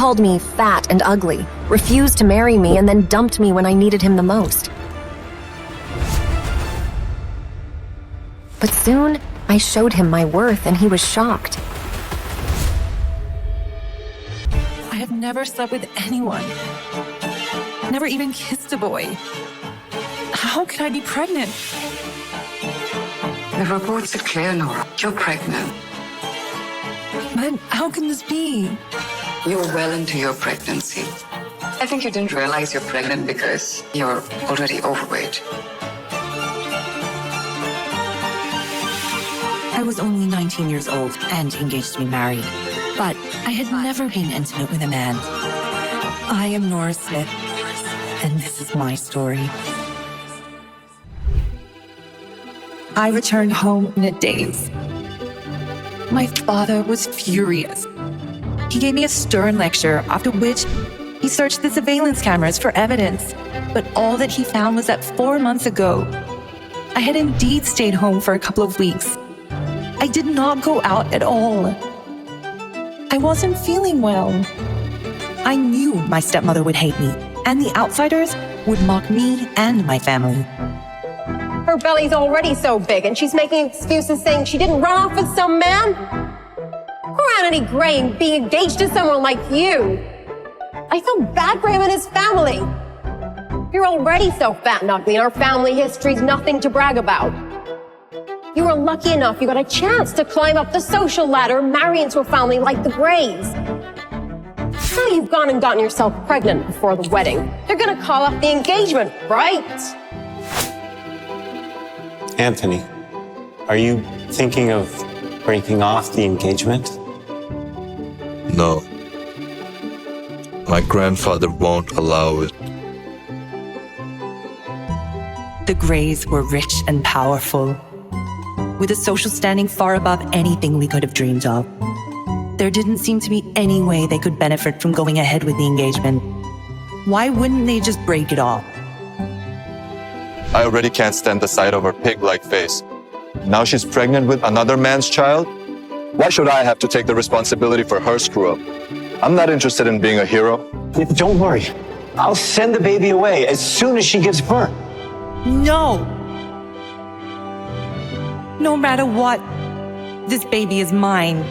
called me fat and ugly, refused to marry me, and then dumped me when I needed him the most. But soon, I showed him my worth and he was shocked. I have never slept with anyone. Never even kissed a boy. How could I be pregnant? The reports are clear, Nora. You're pregnant. But how can this be? You're well into your pregnancy. I think you didn't realize you're pregnant because you're already overweight. I was only 19 years old and engaged to be married, but I had never been intimate with a man. I am Nora Smith, and this is my story. I returned home in a daze. My father was furious. He gave me a stern lecture, after which he searched the surveillance cameras for evidence. But all that he found was that 4 months ago, I had indeed stayed home for a couple of weeks. I did not go out at all. I wasn't feeling well. I knew my stepmother would hate me, and the outsiders would mock me and my family. Her belly's already so big, and she's making excuses saying she didn't run off with some man. Poor Anthony Gray being engaged to someone like you. I feel bad for him and his family. You're already so fat and ugly, and our family history's nothing to brag about. You were lucky enough you got a chance to climb up the social ladder, marry into a family like the Grays. Now you've gone and gotten yourself pregnant before the wedding. They're gonna call off the engagement, right? Anthony, are you thinking of breaking off the engagement? No. My grandfather won't allow it. The Grays were rich and powerful, with a social standing far above anything we could have dreamed of. There didn't seem to be any way they could benefit from going ahead with the engagement. Why wouldn't they just break it off? I already can't stand the sight of her pig-like face. Now she's pregnant with another man's child? Why should I have to take the responsibility for her screw-up? I'm not interested in being a hero. Don't worry. I'll send the baby away as soon as she gives birth. No! No matter what, this baby is mine.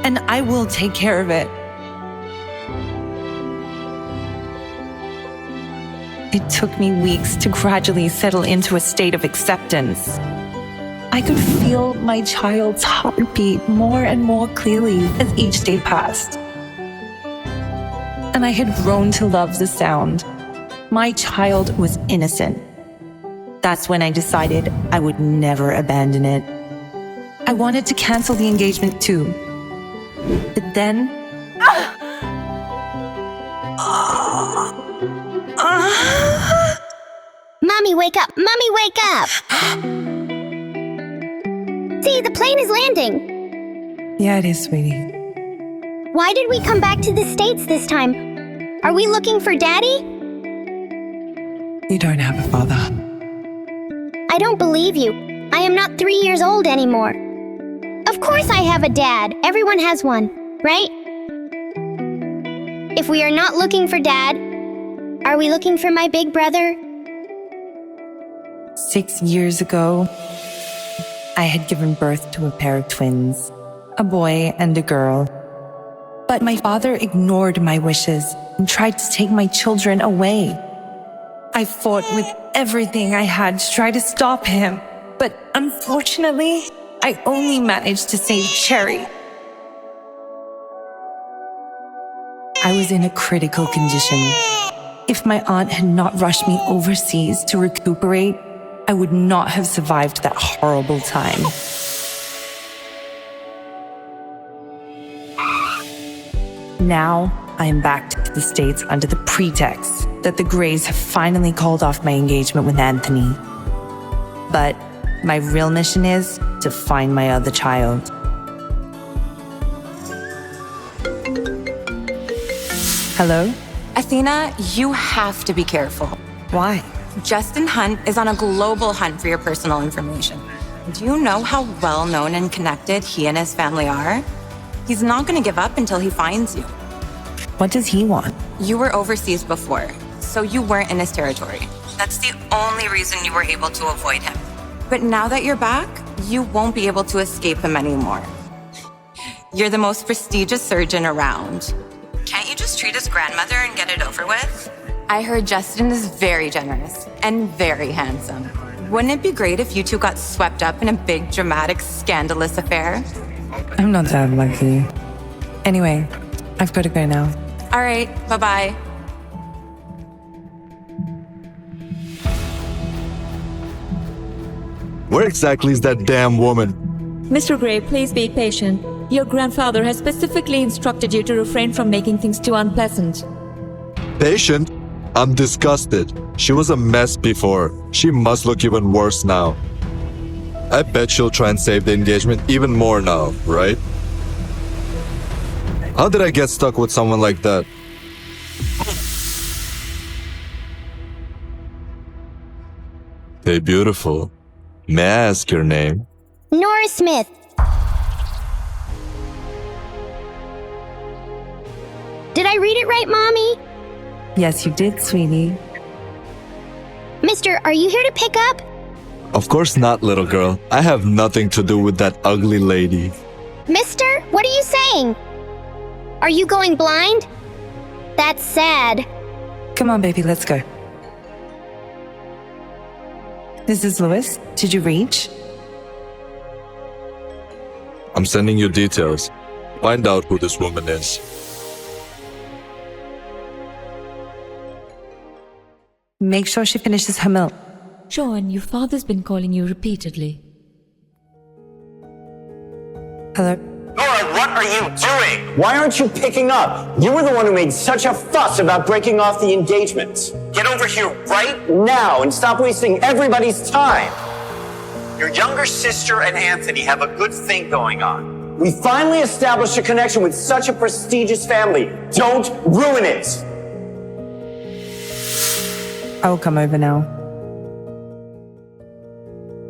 And I will take care of it. It took me weeks to gradually settle into a state of acceptance. I could feel my child's heartbeat more and more clearly as each day passed. And I had grown to love the sound. My child was innocent. That's when I decided I would never abandon it. I wanted to cancel the engagement too. But then... Mommy, wake up! Mommy, wake up! See, the plane is landing. Yeah, it is, sweetie. Why did we come back to the States this time? Are we looking for Daddy? You don't have a father. I don't believe you. I am not 3 years old anymore. Of course I have a dad. Everyone has one, right? If we are not looking for Dad, are we looking for my big brother? 6 years ago, I had given birth to a pair of twins, a boy and a girl. But my father ignored my wishes and tried to take my children away. I fought with everything I had to try to stop him, but unfortunately, I only managed to save Cherry. I was in a critical condition. If my aunt had not rushed me overseas to recuperate, I would not have survived that horrible time. Now, I am back to the States under the pretext that the Grays have finally called off my engagement with Anthony. But my real mission is to find my other child. Hello? Athena, you have to be careful. Why? Justin Hunt is on a global hunt for your personal information. Do you know how well known and connected he and his family are? He's not going to give up until he finds you. What does he want? You were overseas before, so you weren't in his territory. That's the only reason you were able to avoid him. But now that you're back, you won't be able to escape him anymore. You're the most prestigious surgeon around. Can't you just treat his grandmother and get it over with? I heard Justin is very generous and very handsome. Wouldn't it be great if you two got swept up in a big, dramatic, scandalous affair? I'm not that lucky. Anyway, I've got to go now. All right, bye-bye. Where exactly is that damn woman? Mr. Gray, please be patient. Your grandfather has specifically instructed you to refrain from making things too unpleasant. Patient? I'm disgusted. She was a mess before. She must look even worse now. I bet she'll try and save the engagement even more now, right? How did I get stuck with someone like that? Hey, beautiful. May I ask your name? Nora Smith. Did I read it right, Mommy? Yes, you did, sweetie. Mister, are you here to pick up? Of course not, little girl. I have nothing to do with that ugly lady. Mister, what are you saying? Are you going blind? That's sad. Come on, baby, let's go. This is Louis. Did you reach? I'm sending you details. Find out who this woman is. Make sure she finishes her milk. John, your father's been calling you repeatedly. Hello? Nora, what are you doing? Why aren't you picking up? You were the one who made such a fuss about breaking off the engagement. Get over here right now and stop wasting everybody's time. Your younger sister and Anthony have a good thing going on. We finally established a connection with such a prestigious family. Don't ruin it. I will come over now.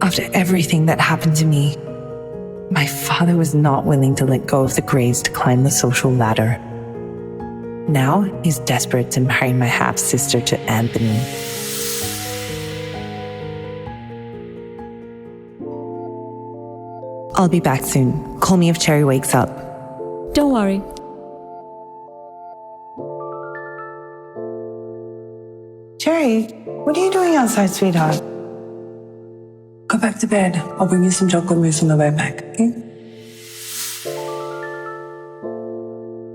After everything that happened to me, my father was not willing to let go of the Grays to climb the social ladder. Now he's desperate to marry my half-sister to Anthony. I'll be back soon. Call me if Cherry wakes up. Don't worry. Cherry, what are you doing outside, sweetheart? Go back to bed. I'll bring you some chocolate mousse on the way back, okay?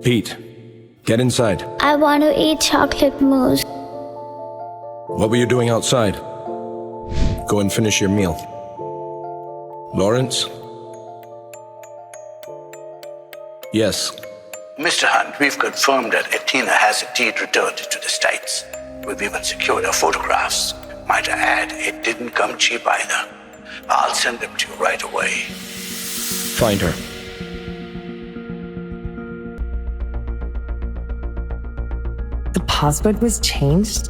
Pete, get inside. I want to eat chocolate mousse. What were you doing outside? Go and finish your meal. Lawrence? Yes. Mr. Hunt, we've confirmed that Athena has indeed returned to the States. We've even secured her photographs. Might I add, it didn't come cheap either. I'll send them to you right away. Find her. The password was changed,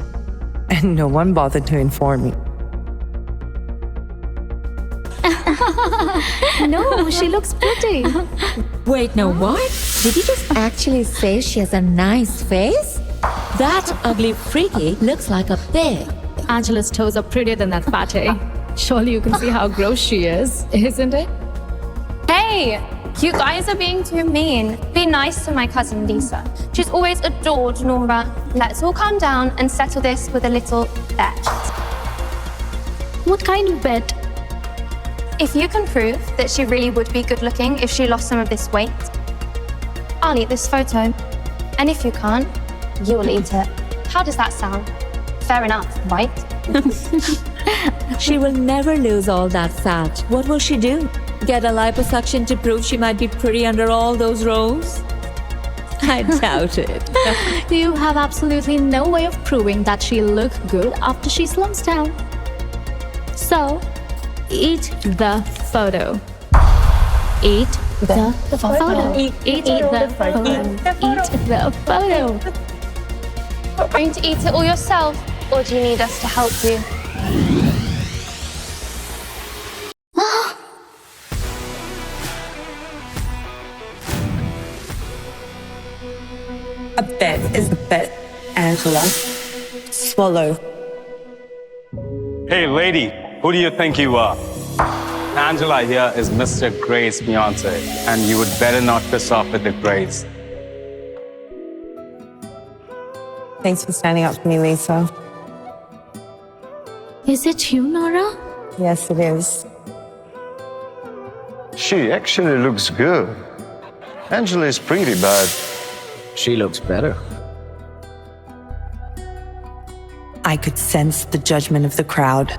and no one bothered to inform me. No, she looks pretty. Wait, no, what? Did you just actually say she has a nice face? That ugly freaky looks like a pig. Angela's toes are prettier than that fatty. Surely you can see how gross she is, isn't it? Hey, you guys are being too mean. Be nice to my cousin Lisa. She's always adored Nora. Let's all calm down and settle this with a little bet. What kind of bet? If you can prove that she really would be good looking if she lost some of this weight, I'll eat this photo. And if you can't, you'll eat it. How does that sound? Fair enough, right? She will never lose all that fat. What will she do? Get a liposuction to prove she might be pretty under all those rolls? I doubt it. You have absolutely no way of proving that she'll look good after she slims down. So, eat the photo. Eat the photo. Eat the photo. Eat the photo. Going to eat it all yourself, or do you need us to help you? A bet is a bet, Angela. Swallow. Hey, lady, who do you think you are? Angela here is Mr. Gray's fiance, and you would better not piss off with the Grays. Thanks for standing up for me, Lisa. Is it you, Nora? Yes, it is. She actually looks good. Angela is pretty bad. She looks better. I could sense the judgment of the crowd.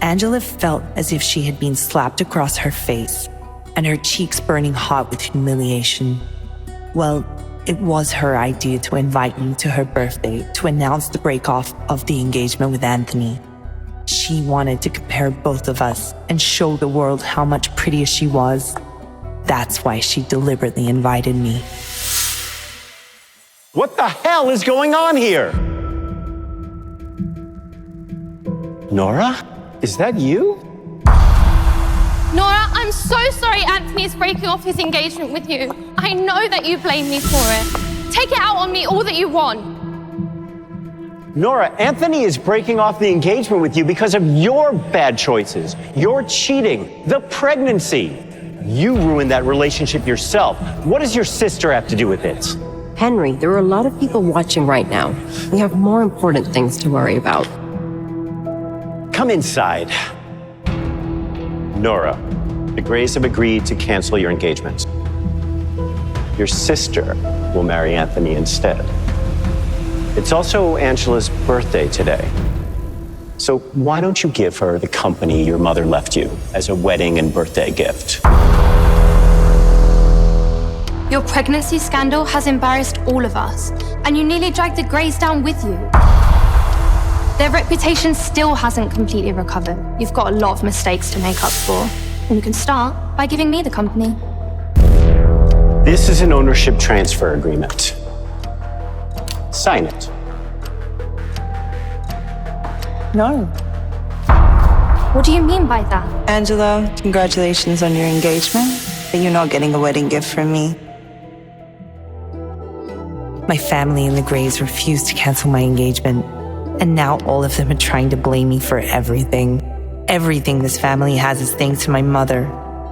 Angela felt as if she had been slapped across her face and her cheeks burning hot with humiliation. Well, it was her idea to invite me to her birthday to announce the break-off of the engagement with Anthony. She wanted to compare both of us and show the world how much prettier she was. That's why she deliberately invited me. What the hell is going on here? Nora? Is that you? Nora, I'm so sorry Anthony is breaking off his engagement with you. I know that you blame me for it. Take it out on me all that you want. Nora, Anthony is breaking off the engagement with you because of your bad choices. Your cheating, the pregnancy. You ruined that relationship yourself. What does your sister have to do with it? Henry, there are a lot of people watching right now. We have more important things to worry about. Come inside. Nora, the Grays have agreed to cancel your engagement. Your sister will marry Anthony instead. It's also Angela's birthday today. So why don't you give her the company your mother left you as a wedding and birthday gift? Your pregnancy scandal has embarrassed all of us, and you nearly dragged the Greys down with you. Their reputation still hasn't completely recovered. You've got a lot of mistakes to make up for. And you can start by giving me the company. This is an ownership transfer agreement. Sign it. No. What do you mean by that? Angela, congratulations on your engagement, but you're not getting a wedding gift from me. My family and the Greys refused to cancel my engagement, and now all of them are trying to blame me for everything. Everything this family has is thanks to my mother,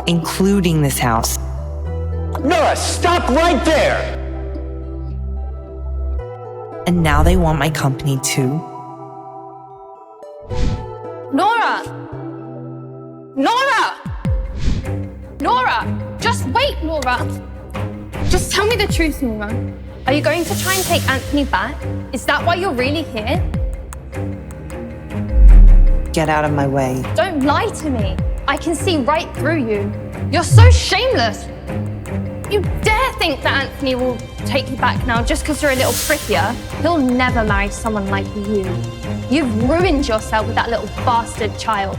including this house. Nora, stop right there! And now they want my company too. Nora! Nora! Nora! Just wait, Nora! Just tell me the truth, Nora. Are you going to try and take Anthony back? Is that why you're really here? Get out of my way. Don't lie to me. I can see right through you. You're so shameless. You dare think that Anthony will take you back now just because you're a little prettier? He'll never marry someone like you. You've ruined yourself with that little bastard child.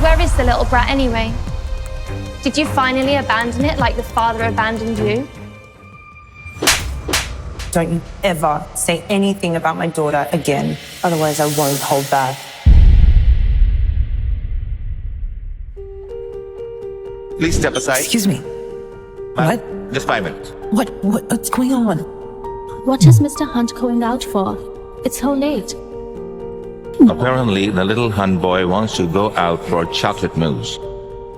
Where is the little brat anyway? Did you finally abandon it like the father abandoned you? Don't you ever say anything about my daughter again. Otherwise, I won't hold back. Please step aside. Excuse me. What? Just 5 minutes. What's going on? What is Mr. Hunt going out for? It's so late. Apparently, the little Hunt boy wants to go out for chocolate mousse.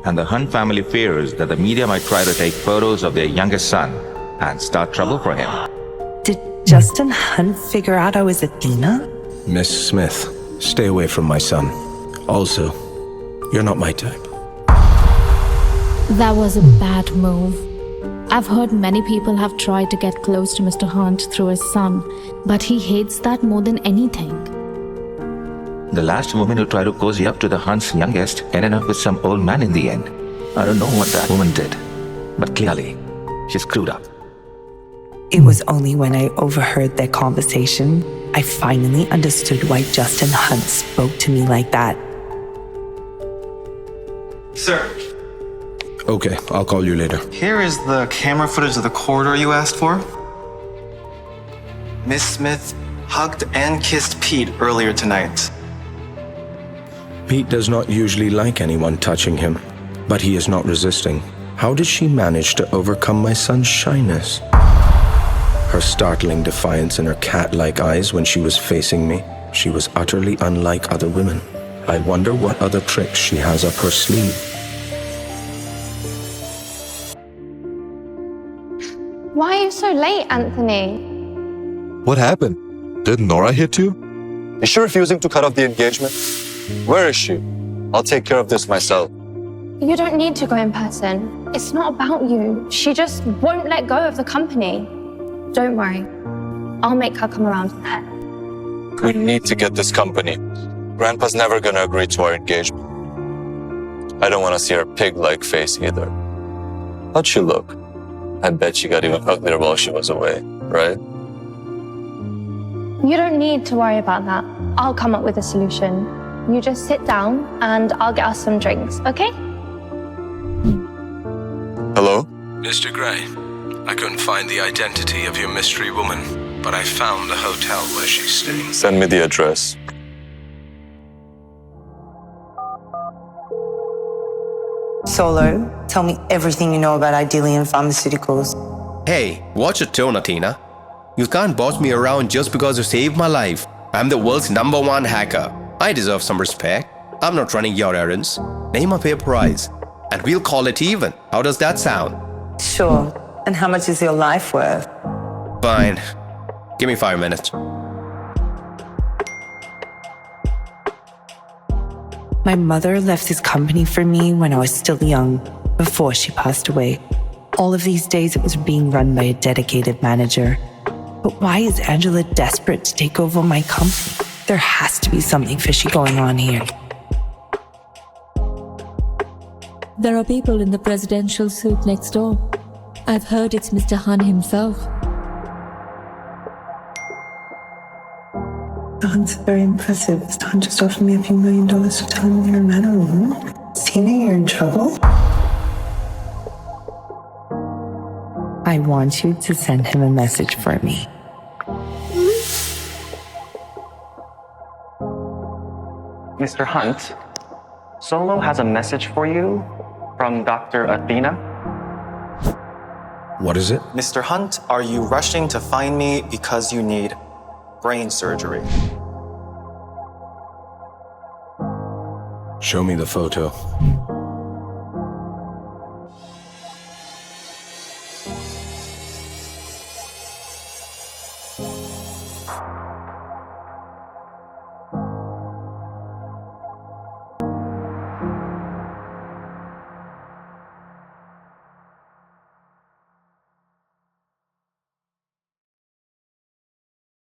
And the Hunt family fears that the media might try to take photos of their youngest son and start trouble for him. Did Justin Hunt figure out I was Athena? Miss Smith, stay away from my son. Also, you're not my type. That was a bad move. I've heard many people have tried to get close to Mr. Hunt through his son, but he hates that more than anything. The last woman who tried to cozy up to the Hunt's youngest ended up with some old man in the end. I don't know what that woman did, but clearly, she screwed up. It was only when I overheard their conversation, I finally understood why Justin Hunt spoke to me like that. Sir, Okay, I'll call you later. here is the camera footage of the corridor you asked for. Miss Smith hugged and kissed Pete earlier tonight. Pete does not usually like anyone touching him, but he is not resisting. How did she manage to overcome my son's shyness? Her startling defiance in her cat-like eyes when she was facing me. She was utterly unlike other women. I wonder what other tricks she has up her sleeve. Why are you so late, Anthony? What happened? Did Nora hit you? Is she refusing to cut off the engagement? Where is she? I'll take care of this myself. You don't need to go in person. It's not about you. She just won't let go of the company. Don't worry. I'll make her come around there. We need to get this company. Grandpa's never gonna agree to our engagement. I don't want to see her pig-like face either. How'd she look? I bet she got even uglier while she was away, right? You don't need to worry about that. I'll come up with a solution. You just sit down and I'll get us some drinks, okay? Hello? Mr. Gray, I couldn't find the identity of your mystery woman, but I found the hotel where she's staying. Send me the address. Solo, tell me everything you know about Idelian Pharmaceuticals. Hey, watch your tone, Athena. You can't boss me around just because you saved my life. I'm the world's #1 hacker. I deserve some respect. I'm not running your errands. Name a fair price, and we'll call it even. How does that sound? Sure. And how much is your life worth? Fine. Give me 5 minutes. My mother left this company for me when I was still young, before she passed away. All of these days it was being run by a dedicated manager. But why is Angela desperate to take over my company? There has to be something fishy going on here. There are people in the presidential suite next door. I've heard it's Mr. Han himself. That's very impressive. Stan just offered me a few $1 million to tell him you're a man or a woman. Tina, you're in trouble. I want you to send him a message for me. Mr. Hunt, Solo has a message for you from Dr. Athena. What is it? Mr. Hunt, are you rushing to find me because you need brain surgery? Show me the photo.